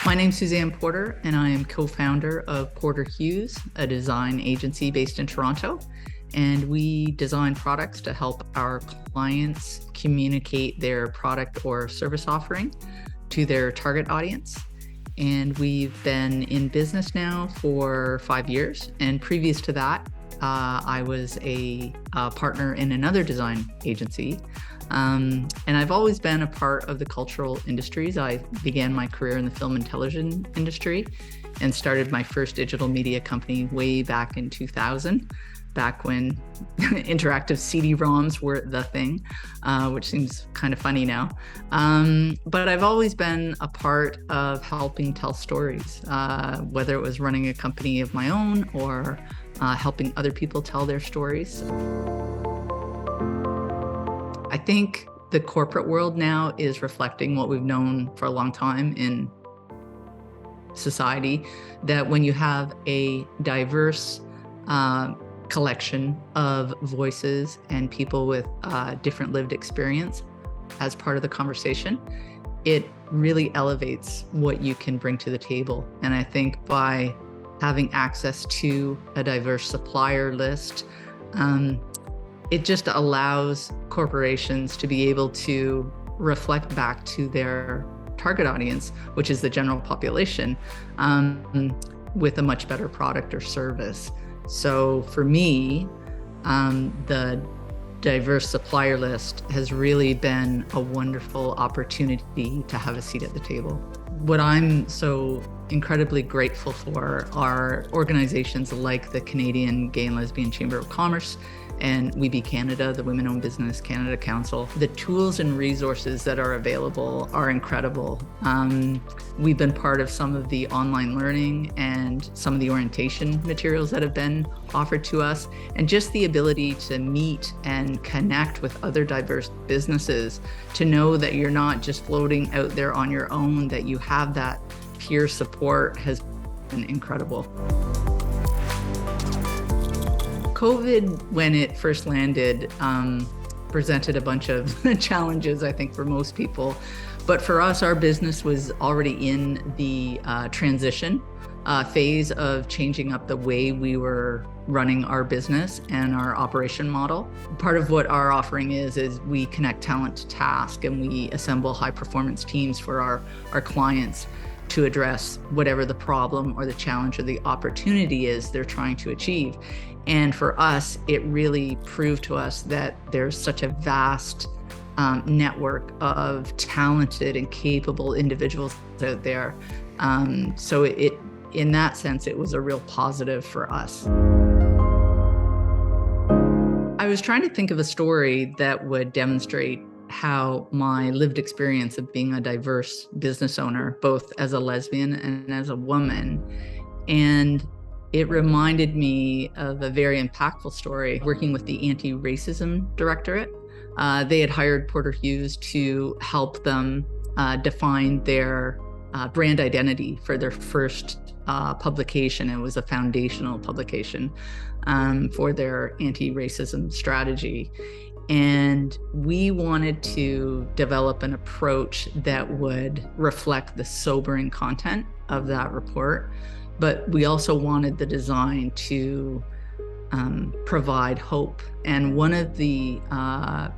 My name's Suzanne Porter, and I am co-founder of Porter Hughes, a design agency based in Toronto. And we design products to help our clients communicate their product or service offering to their target audience. And we've been in business now for 5 years. And previous to that, I was a partner in another design agency. And I've always been a part of the cultural industries. I began my career in the film and television industry and started my first digital media company way back in 2000, back when interactive CD-ROMs were the thing, which seems kind of funny now. But I've always been a part of helping tell stories, whether it was running a company of my own or helping other people tell their stories. I think the corporate world now is reflecting what we've known for a long time in society, that when you have a diverse collection of voices and people with different lived experience as part of the conversation, it really elevates what you can bring to the table. And I think by having access to a diverse supplier list, it just allows corporations to be able to reflect back to their target audience, which is the general population, with a much better product or service. So for me, the diverse supplier list has really been a wonderful opportunity to have a seat at the table. What I'm so incredibly grateful for are organizations like the Canadian Gay and Lesbian Chamber of Commerce and We Be Canada, the Women-Owned Business Canada Council. The tools and resources that are available are incredible. We've been part of some of the online learning and some of the orientation materials that have been offered to us, and just the ability to meet and connect with other diverse businesses, to know that you're not just floating out there on your own, that you have that peer support has been incredible. COVID, when it first landed, presented a bunch of challenges, I think, for most people. But for us, our business was already in the transition phase of changing up the way we were running our business and our operation model. Part of what our offering is we connect talent to task, and we assemble high performance teams for our clients to address whatever the problem or the challenge or the opportunity is they're trying to achieve. And for us, it really proved to us that there's such a vast network of talented and capable individuals out there. So in that sense, it was a real positive for us. I was trying to think of a story that would demonstrate how my lived experience of being a diverse business owner, both as a lesbian and as a woman, and it reminded me of a very impactful story working with the Anti-Racism Directorate. They had hired Porter Hughes to help them define their brand identity for their first publication. It was a foundational publication for their anti-racism strategy. And we wanted to develop an approach that would reflect the sobering content of that report. But we also wanted the design to provide hope. And one of the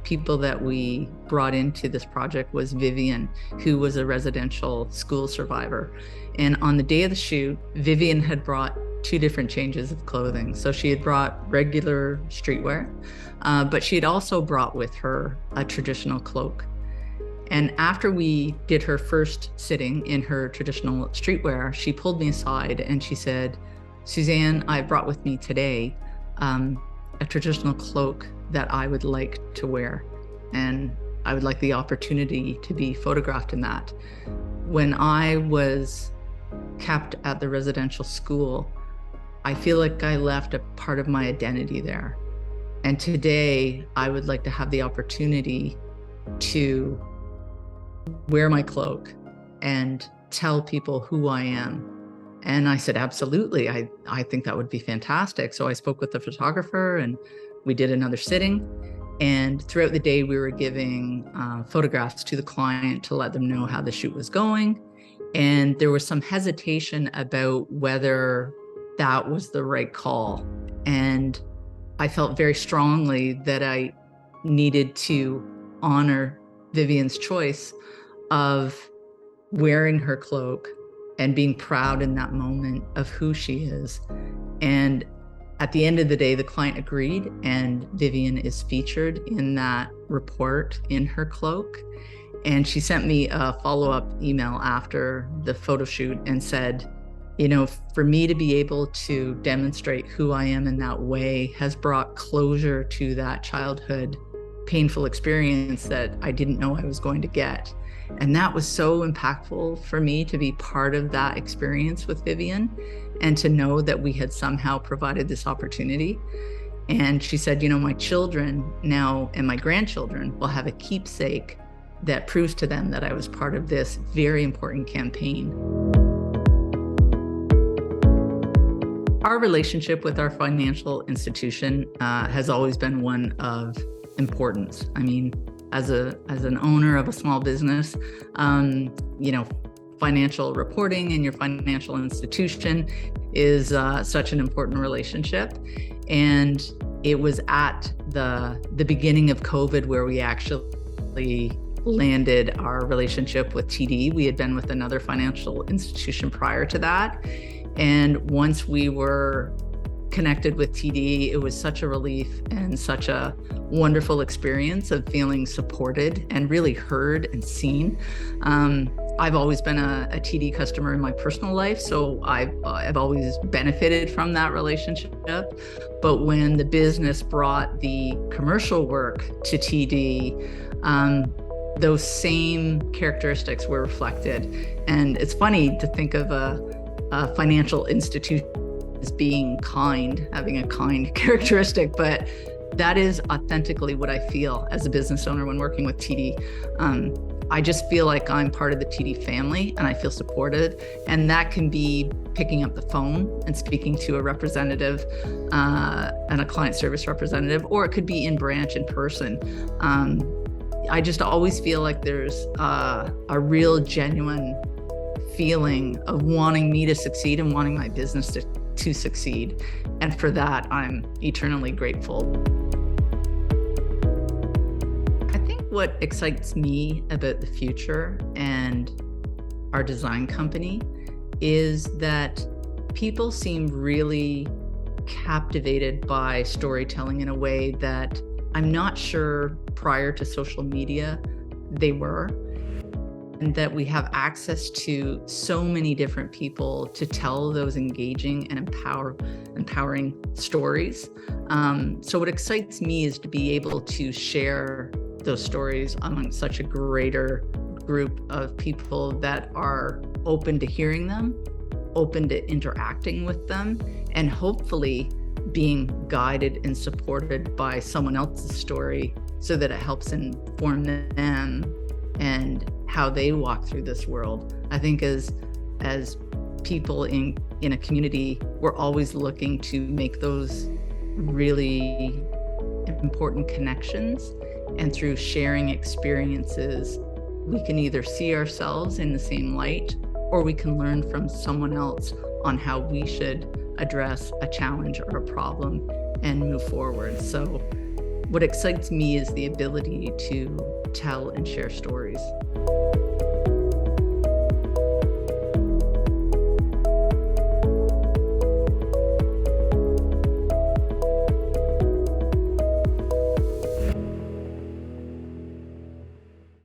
people that we brought into this project was Vivian, who was a residential school survivor. And on the day of the shoot, Vivian had brought 2 different changes of clothing. So she had brought regular streetwear, but she had also brought with her a traditional cloak. And after we did her first sitting in her traditional streetwear, she pulled me aside and she said, "Suzanne, I brought with me today a traditional cloak that I would like to wear. And I would like the opportunity to be photographed in that." When I was kept at the residential school, I feel like I left a part of my identity there. And today I would like to have the opportunity to wear my cloak and tell people who I am. And I said, absolutely, I think that would be fantastic. So I spoke with the photographer and we did another sitting. And throughout the day, we were giving photographs to the client to let them know how the shoot was going. And there was some hesitation about whether that was the right call. And I felt very strongly that I needed to honor Vivian's choice of wearing her cloak and being proud in that moment of who she is. And at the end of the day, the client agreed, and Vivian is featured in that report in her cloak. And she sent me a follow-up email after the photo shoot and said, you know, for me to be able to demonstrate who I am in that way has brought closure to that childhood painful experience that I didn't know I was going to get. And that was so impactful for me to be part of that experience with Vivian and to know that we had somehow provided this opportunity. And she said, you know, my children now and my grandchildren will have a keepsake that proves to them that I was part of this very important campaign. Our relationship with our financial institution has always been one of importance. I mean, as an owner of a small business, you know, financial reporting and your financial institution is such an important relationship. And it was at the beginning of COVID where we actually landed our relationship with TD. We had been with another financial institution prior to that. And once we were connected with TD, it was such a relief and such a wonderful experience of feeling supported and really heard and seen. I've always been a TD customer in my personal life, so I've always benefited from that relationship. But when the business brought the commercial work to TD, those same characteristics were reflected. And it's funny to think of a financial institution as being kind, having a kind characteristic, but that is authentically what I feel as a business owner when working with TD. I just feel like I'm part of the TD family and I feel supported. And that can be picking up the phone and speaking to a representative and a client service representative, or it could be in branch in person. I just always feel like there's a real genuine feeling of wanting me to succeed and wanting my business to succeed. And for that, I'm eternally grateful. I think what excites me about the future and our design company is that people seem really captivated by storytelling in a way that I'm not sure prior to social media they were. And that we have access to so many different people to tell those engaging and empowering stories. So what excites me is to be able to share those stories among such a greater group of people that are open to hearing them, open to interacting with them, and hopefully being guided and supported by someone else's story so that it helps inform them and how they walk through this world. I think as people in a community, we're always looking to make those really important connections. And through sharing experiences, we can either see ourselves in the same light, or we can learn from someone else on how we should address a challenge or a problem and move forward. So what excites me is the ability to tell and share stories.